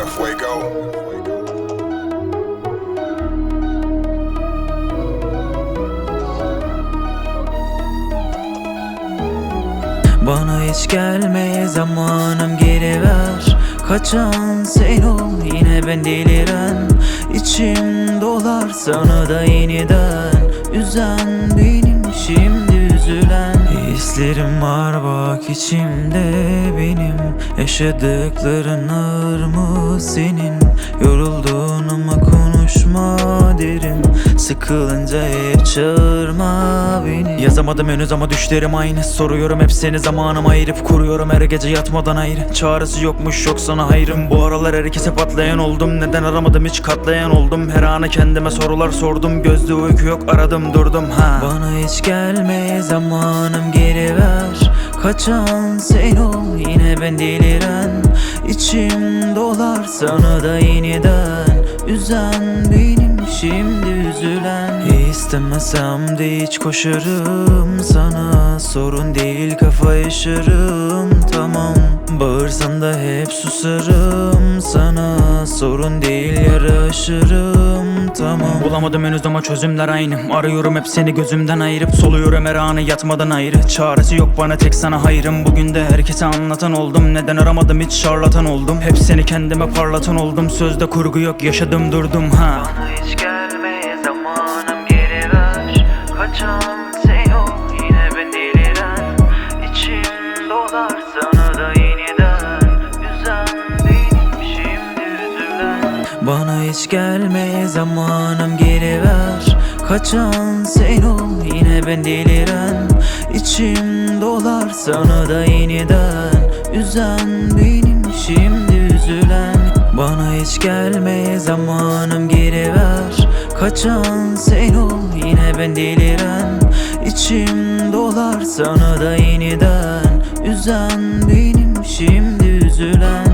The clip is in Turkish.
Fuego. Bana hiç gelme, zamanım geri ver. Kaçan sen ol, yine ben deliren. İçim dolar sana da yeniden. Üzen benim, şimdi üzülen. Hislerim var bak içimde benim. Yaşadıkların ağır mı senin? Yoruldun ama konuşma derim. Sıkılınca hep çağırma beni. Yazamadım henüz ama düşlerim aynı. Soruyorum hep seni, zamanımı ayırıp kuruyorum her gece yatmadan ayrı. Çaresi yokmuş, yok sana hayrım. Bu aralar herkese patlayan oldum. Neden aramadım hiç, katlayan oldum. Her anı kendime sorular sordum. Gözde uyku yok, aradım durdum ha. Bana hiç gelme, zamanım geri ver. Kaçan sen ol, yine ben deliren. İçim dolar sana da yeniden. Üzen benim, şimdi üzülen. İstemesem de hiç koşarım sana. Sorun değil, kafa yaşarım tamam. Bağırsan da hep susarım sana. Sorun değil, yara aşırım tamam. Bulamadım henüz ama çözümler aynı. Arıyorum hep seni gözümden ayırıp. Soluyorum her anı yatmadan ayrı. Çaresi yok bana, tek sana hayrım. Bugün de herkese anlatan oldum. Neden aramadım hiç, şarlatan oldum. Hep seni kendime parlatan oldum. Sözde kurgu yok, yaşadım durdum ha. Bana hiç gelme, zamanım geri ver. Kaçan sen ol, yine ben deliren. İçim dolar sana da yeniden. Üzen benim, şimdi üzülen. Bana hiç gelme, zamanım geri ver. Kaçan sen ol, yine ben deliren. İçim dolar sana da yeniden. Üzen benim, şimdi üzülen. Bana hiç gelme, zamanım geri ver. Kaçan sen ol, yine ben deliren. İçim dolar sana da yeniden. Üzen benim, şimdi üzülen.